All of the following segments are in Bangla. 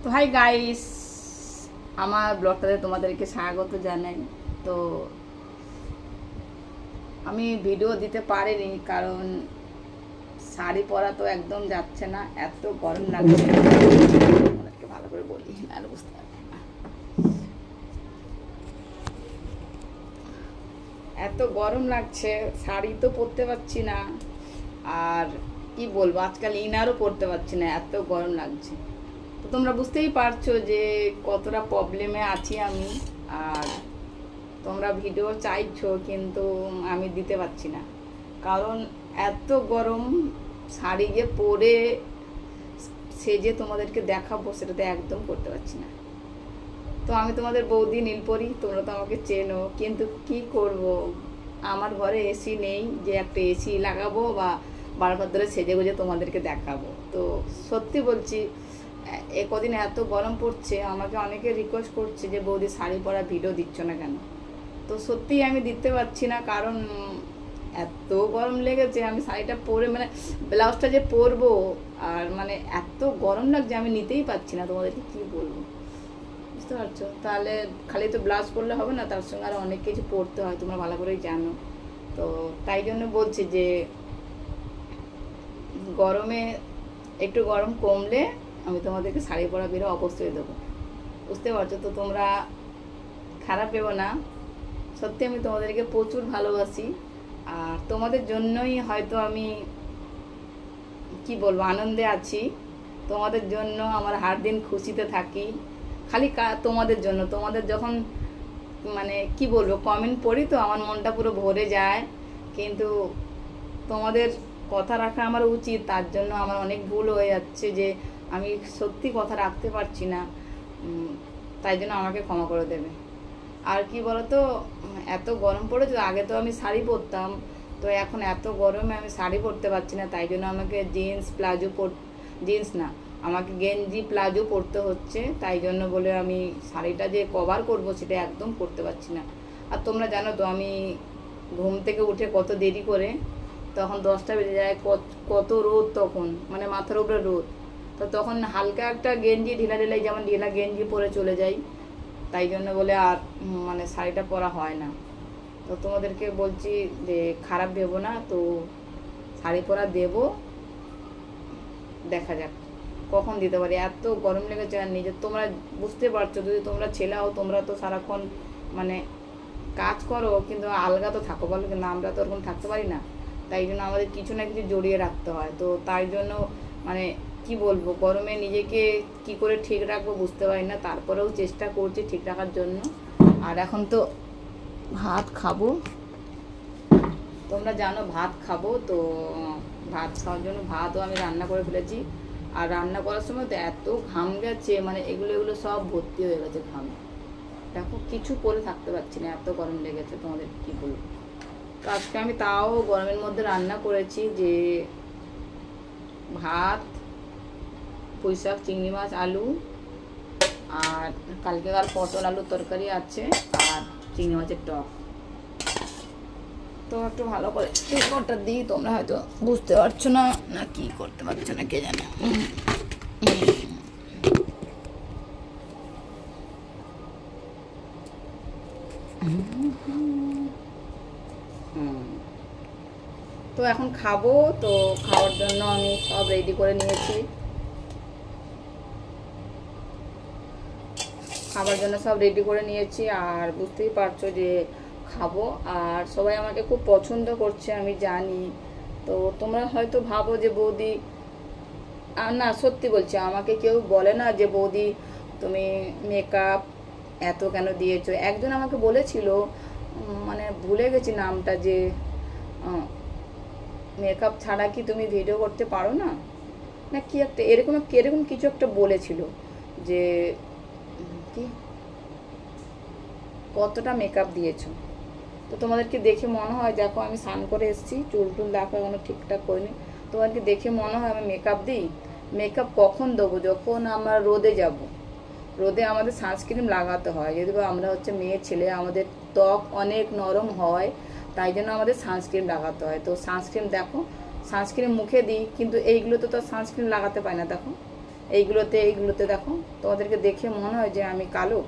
তো হাই গাইস, আমার ব্লগটাতে তোমাদেরকে স্বাগত জানাই। তো আমি ভিডিও দিতে পারিনি কারণ শাড়ি পরা তো একদম যাচ্ছে না, এত গরম লাগছে। তোমাদেরকে ভালো করে বলি, আর বুঝতে পারবে না, এত গরম লাগছে, শাড়ি তো পরতে পারছি না। আর কি বলবো, আজকাল ইনারও পরতে পারছি না, এত গরম লাগছে। তো তোমরা বুঝতেই পারছো যে কতটা প্রবলেমে আছি আমি। আর তোমরা ভিডিও চাইছো কিন্তু আমি দিতে পারছি না, কারণ এত গরম। শাড়ি যে পরে সেজে তোমাদেরকে দেখাবো সেটা তো একদম করতে পারছি না। তো আমি তোমাদের বৌদি নীলপরি, তোমরা তো আমাকে চেনো, কিন্তু কি করব, আমার ঘরে এসি নেই যে একটা এসি লাগাবো বা বারবার ধরে সেজে গুজে তোমাদেরকে দেখাবো। তো সত্যি বলছি, এ কদিন এত গরম পড়ছে, আমাকে অনেকে রিকোয়েস্ট করছে যে বৌদি শাড়ি পরা ভিডিও দিচ্ছ না কেন। তো সত্যিই আমি দিতে পারছি না, কারণ এত গরম লেগেছে। আমি শাড়িটা পরে মানে ব্লাউজটা যে পরবো, আর মানে এত গরম লাগছে, আমি নিতেই পারছি না। তোমাদেরকে কী বলবো, বুঝতে পারছো? তাহলে খালি তো ব্লাউজ পরলে হবে না, তার সঙ্গে আরও অনেক কিছু পরতে হয়, তোমরা ভালো করেই জানো। তো তাই জন্য বলছি যে গরমে একটু গরম কমলে আমি তোমাদেরকে শাড়ি পরা বেরো অবশ্যই দেবো, বুঝতে পারছো? তো তোমরা খারাপ ভেবো না, সত্যি আমি তোমাদেরকে প্রচুর ভালোবাসি। আর তোমাদের জন্যই হয়তো আমি কি বলবো, আনন্দে আছি। তোমাদের জন্য আমার হার দিন খুশিতে থাকি, খালি তোমাদের জন্য। তোমাদের যখন মানে কি বলবো কমেন্ট পড়ি তো আমার মনটা পুরো ভরে যায়। কিন্তু তোমাদের কথা রাখা আমার উচিত, তার জন্য আমার অনেক ভুল হয়ে যাচ্ছে যে আমি সত্যি কথা রাখতে পারছি না। তাই জন্য আমাকে ক্ষমা করে দেবে। আর কি বলতো, এত গরম পড়েছে, আগে তো আমি শাড়ি পরতাম, তো এখন এত গরমে আমি শাড়ি পরতে পারছি না। তাই জন্য আমাকে জিন্স প্লাজো জিন্স না, আমাকে গেঞ্জি প্লাজো পরতে হচ্ছে। তাই জন্য বলে আমি শাড়িটা যে কভার করব সেটা একদম করতে পারছি না। আর তোমরা জানো তো আমি ঘুম থেকে উঠে কত দেরি করে, তখন 10টা বেজে যায়, কত রোদ তখন, মানে মাথার উপরে রোদ। তো তখন হালকা একটা গেঞ্জি ঢিলা যেমন ঢিলা গেঞ্জি পরে চলে যাই। তাই জন্য বলে আর মানে শাড়িটা পরা হয় না। তো তোমাদেরকে বলছি যে খারাপ ভেবো না, তো শাড়ি পরা দেবো, দেখা যাক কখন দিতে পারি। এত গরম লেগেছে আর নিজে তোমরা বুঝতে পারছো, যদি তোমরা ছেলে হও তোমরা তো সারাক্ষণ মানে কাজ করো, কিন্তু আলগা তো থাকো বলো, কিন্তু আমরা তো ওরকম থাকতে পারি না। তাই জন্য আমাদের কিছু না কিছু জড়িয়ে রাখতে হয়। তো তাই জন্য মানে কি বলবো, গরমে নিজেকে কি করে ঠিক রাখবো বুঝতে পারি না, তারপরেও চেষ্টা করছি ঠিক রাখার জন্য। আর এখন তো ভাত খাবো, তোমরা জানো ভাত খাবো, তো ভাত খাওয়ার জন্য ভাতও আমি রান্না করে ফেলেছি। আর রান্না করার সময় তো এত ঘাম গেছে, মানে এগুলো সব ভর্তি হয়ে গেছে ঘামে। দেখো কিছু করে থাকতে পারছি না, এত গরম লেগেছে, তোমাদের কী বলবো। তো আজকে আমি তাও গরমের মধ্যে রান্না করেছি যে ভাত, পুঁই শাক, চিংড়ি মাছ, আলু, আর কালকেকার পটল আলুর তরকারি আছে, আর চিংড়ি মাছের টক। তো একটু ভালো করে পেপারটা দিই, তোমরা হয়তো বুঝতে পারছো না, না কি করতে পারছো না কে জানে। তো এখন খাবো, তো খাওয়ার জন্য আমি সব রেডি করে নিয়েছি, আর বুঝতেই পারছো যে খাবো। আর সবাই আমাকে খুব পছন্দ করছে আমি জানি। তো তোমরা হয়তো ভাবো যে বৌদি, না সত্যি বলছি, আমাকে কেউ বলে না যে বৌদি তুমি মেকআপ এত কেন দিয়েছো। একজন আমাকে বলেছিল, মানে ভুলে গেছি নামটা, যে মেকআপ ছাড়া কি তুমি ভিডিও করতে পারো না, না কি একটা এরকম কিছু একটা বলেছিল, যে কি কতটা মেকআপ দিয়েছো। তো তোমাদেরকে দেখে মনে হয়, দেখো আমি স্নান করে এসেছি, চুল টুল দেখো এখনো ঠিকঠাক করিনি, তোমাদেরকে দেখে মনে হয় আমি মেকআপ দিই। মেকআপ কখন দেবো, যখন আমরা রোদে যাব। রোদে আমাদের সানস্ক্রিন লাগাতে হয়, যদি আমরা হচ্ছে মেয়ে ছেলে, আমাদের ত্বক অনেক নরম হয়, তাই জন্য আমাদের সানস্ক্রিন লাগাতে হয়। তো সানস্ক্রিন দেখো, সানস্ক্রিন মুখে দিই, কিন্তু এইগুলো তো সানস্ক্রিন লাগাতে পারি না। দেখো এইগুলোতে দেখো, তোমাদেরকে দেখে মনে হয় যে আমি কালো।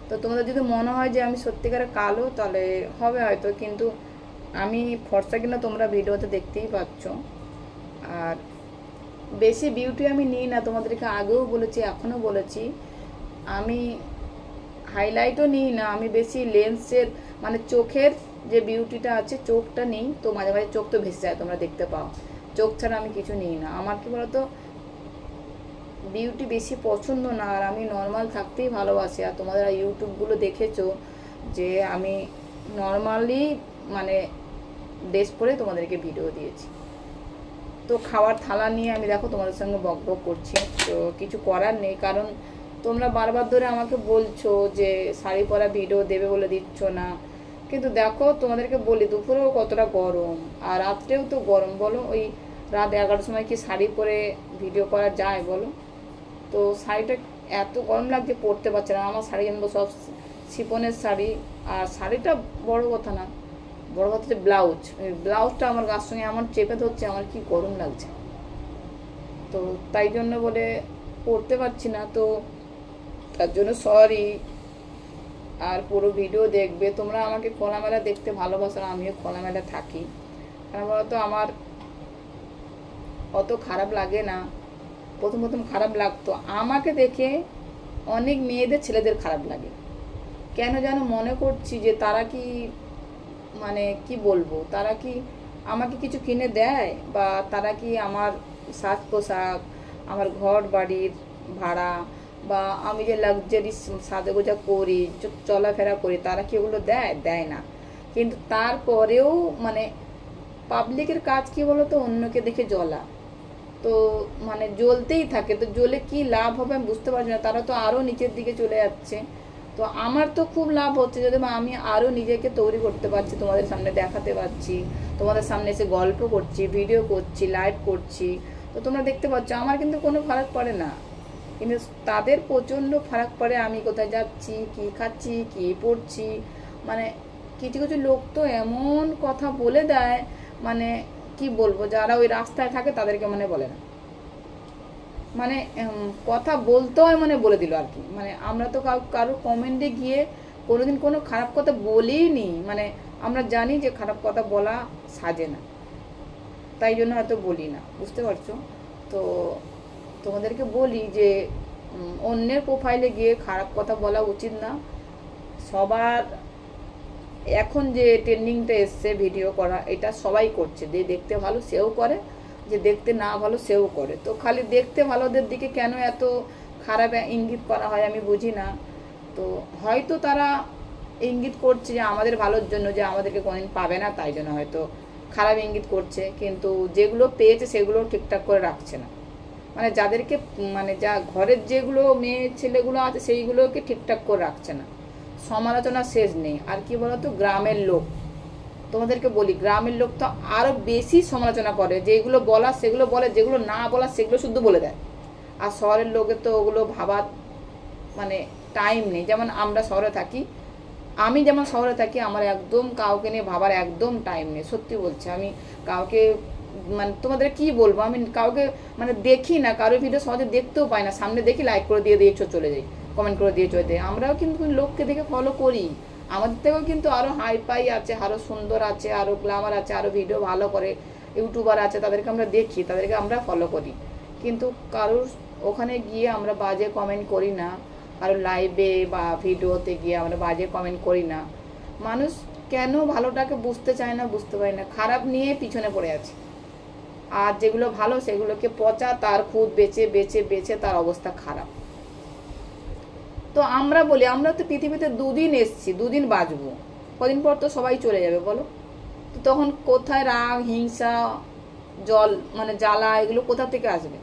তো তোমাদের যদি মনে হয় যে আমি সত্যিকারে কালো তাহলে হবে হয়তো, কিন্তু আমি ফর্সা কিনা তোমরা ভিডিওতে দেখতেই পাচ্ছ। আর বেশি বিউটি আমি নিই না, তোমাদেরকে আগেও বলেছি এখনও বলেছি, আমি হাইলাইটও নিই না, আমি বেশি লেন্সের মানে চোখের যে বিউটিটা আছে চোখটা নিই। তো মাঝে মাঝে চোখ তো ভেসে যায়, তোমরা দেখতে পাও, চোখ ছাড়া আমি কিছু নিই না। আমার কি বলতো বিউটি বেশি পছন্দ না, আর আমি নর্মাল থাকতেই ভালোবাসি। আর তোমরা ইউটিউবগুলো দেখেছো যে আমি নর্মালি মানে ড্রেস পরে তোমাদেরকে ভিডিও দিয়েছি। তো খাওয়ার থালা নিয়ে আমি দেখো তোমাদের সঙ্গে বক বক করছি, তো কিছু করার নেই, কারণ তোমরা বারবার ধরে আমাকে বলছো যে শাড়ি পরা ভিডিও দেবে বলে দিচ্ছ না। কিন্তু দেখো তোমাদেরকে বলি দুপুরেও কতটা গরম, আর রাত্রেও তো গরম, বলো ওই রাত 11টার সময় কি শাড়ি পরে ভিডিও করা যায় বলো? তো শাড়িটা এত গরম লাগছে পরতে পারছে না। আমার শাড়ি জানবো সব শিফনের শাড়ি, আর শাড়িটা বড় কথা না, বড় কথা হচ্ছে ব্লাউজ, ওই ব্লাউজটা আমার গার সঙ্গে আমার চেপে ধরছে, আমার কি গরম লাগছে। তো তাই জন্য বলে পরতে পারছি না, তো তার জন্য সরি। আর পুরো ভিডিও দেখবে তোমরা, আমাকে খোলামেলা দেখতে ভালোবাসো, আমিও খোলামেলা থাকি। কারণ বলতো আমার অত খারাপ লাগে না, প্রথম খারাপ লাগতো, আমাকে দেখে অনেক মেয়েদের ছেলেদের খারাপ লাগে। কেন যেন মনে করছি যে তারা কি মানে কি বলবো, তারা কি আমাকে কিছু কিনে দেয়, বা তারা কি আমার সাজ পোশাক, আমার ঘর বাড়ির ভাড়া, বা আমি যে লাক্সারি সাজগোজা করি, চলাফেরা করি, তারা কি ওগুলো দেয় না। কিন্তু তারপরেও মানে পাবলিকের কাজ কি বলতো, অন্যকে দেখে জ্বলা, তো মানে জ্বলতেই থাকে। তো জ্বলে কি লাভ হবে আমি বুঝতে পারছি না, তারা তো আরও নিচের দিকে চলে যাচ্ছে। তো আমার তো খুব লাভ হচ্ছে, যদি আমি আরও নিজেকে তৈরি করতে পারছি, তোমাদের সামনে দেখাতে পারছি, তোমাদের সামনে এসে গল্প করছি, ভিডিও করছি, লাইভ করছি, তো তোমরা দেখতে পাচ্ছ, আমার কিন্তু কোনো ফারাক পড়ে না। কিন্তু তাদের প্রচণ্ড ফারাক পড়ে আমি কোথায় যাচ্ছি, কি খাচ্ছি, কি পড়ছি। মানে কিছু কিছু লোক তো এমন কথা বলে দেয়, মানে কি বলবো, যারা ওই রাস্তায় থাকে তাদেরকে মানে বলে না, মানে কথা বলতে হয় মানে বলে দিল আর কি। মানে আমরা তো কারোর কমেন্টে গিয়ে কোনোদিন কোনো খারাপ কথা বলিনি, মানে আমরা জানি যে খারাপ কথা বলা সাজে না, তাই জন্য হয়তো বলি না, বুঝতে পারছো? তো তোমাদেরকে বলি যে অন্যের প্রোফাইলে গিয়ে খারাপ কথা বলা উচিত না। সবার এখন যে ট্রেন্ডিংটা এসছে ভিডিও করা, এটা সবাই করছে, যে দেখতে ভালো সেও করে, যে দেখতে না ভালো সেও করে। তো খালি দেখতে ভালোদের দিকে কেন এত খারাপ ইঙ্গিত করা হয় আমি বুঝি না। তো হয়তো তারা ইঙ্গিত করছে যে আমাদের ভালোর জন্য, যে আমাদেরকে কোনোদিন পাবে না, তাই জন্য হয়তো খারাপ ইঙ্গিত করছে, কিন্তু যেগুলো পেয়েছে সেগুলো ঠিকঠাক করে রাখছে না। মানে যাদেরকে মানে যা ঘরের যেগুলো মেয়ে ছেলেগুলো আছে সেইগুলোকে ঠিকঠাক করে রাখছে না, সমালোচনা শেষ নেই। আর কি বলতো, গ্রামের লোক, তোমাদেরকে বলি গ্রামের লোক তো আরও বেশি সমালোচনা করে, যেগুলো বলা সেগুলো বলে, যেগুলো না বলা সেগুলো শুদ্ধ বলে দেয়। আর শহরের লোকের তো ওগুলো ভাবার মানে টাইম নেই। যেমন আমরা শহরে থাকি, আমি যেমন শহরে থাকি, আমার একদম কাউকে নিয়ে ভাবার একদম টাইম নেই, সত্যি বলছি। আমি কাউকে মানে তোমাদের কি বলবো, আমি কাউকে মানে দেখি না, কারোর ভিডিও সহজে দেখতেও পাই না, সামনে দেখি লাইক করে দিয়ে চলে যাই, কমেন্ট করে দিয়ে চলে যাই। আমরাও কিন্তু লোককে দেখে ফলো করি, আমাদের থেকেও কিন্তু আরও হাই পাই আছে, আরও সুন্দর আছে, আরও গ্ল্যামার আছে, আরও ভিডিও ভালো করে ইউটিউবার আছে, তাদেরকে আমরা দেখি, তাদেরকে আমরা ফলো করি। কিন্তু কারোর ওখানে গিয়ে আমরা বাজে কমেন্ট করি না, কারো লাইভে বা ভিডিওতে গিয়ে আমরা বাজে কমেন্ট করি না। মানুষ কেন ভালোটাকে বুঝতে চায় না বুঝতে পারি না, খারাপ নিয়ে পিছনে পড়ে আছে। আর যেগুলো ভালো সেগুলোকে পচা, তার খুদ বেচে বেচে বেচে তার অবস্থা খারাপ। তো আমরা বলি, আমরা তো পৃথিবীতে 2 দিন এসছি, 2 দিন বাঁচবো, কদিন পর তো সবাই চলে যাবে বলো। তো তখন কোথায় রাগ, হিংসা, জল মানে জ্বালা, এগুলো কোথা থেকে আসবে?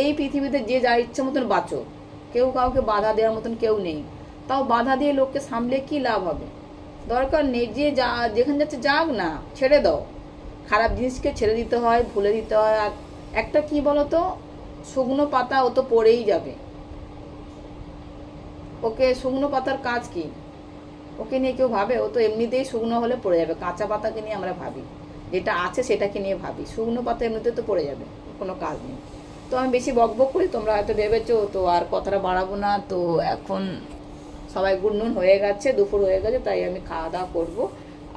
এই পৃথিবীতে যে যা ইচ্ছা মতন বাঁচো, কেউ কাউকে বাধা দেওয়ার মতন কেউ নেই। তাও বাধা দিয়ে লোককে সামলে কি লাভ হবে? দরকার নেই, যে যা যেখানে যাচ্ছে যাক না, ছেড়ে দাও। খারাপ জিনিসকে ছেড়ে দিতে হয়, ভুলে দিতে হয়। আর একটা কি বলতো, শুকনো পাতা ও তো পড়েই যাবে, ওকে শুকনো পাতার কাজ কি? ওকে নিয়ে কেউ ভাবে? ও তো এমনিতেই শুকনো হলে পড়ে যাবে। কাঁচা পাতাকে নিয়ে আমরা ভাবি, যেটা আছে সেটাকে নিয়ে ভাবি, শুকনো পাতা এমনিতে তো পড়ে যাবে, কোনো কাজ নেই। তো আমি বেশি বক বক করি, তোমরা হয়তো ভেবেছো, তো আর কথাটা বাড়াবো না। তো এখন সবাই গুনগুন হয়ে গেছে, দুপুর হয়ে গেছে, তাই আমি খাওয়া দাওয়া করবো।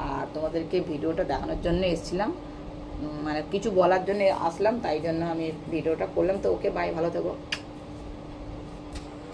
আর তোমাদেরকে ভিডিওটা দেখানোর জন্য এসেছিলাম, মানে কিছু বলার জন্য আসলাম, তাই জন্য আমি ভিডিওটা করলাম। তো ওকে বাই, ভালো থেকো।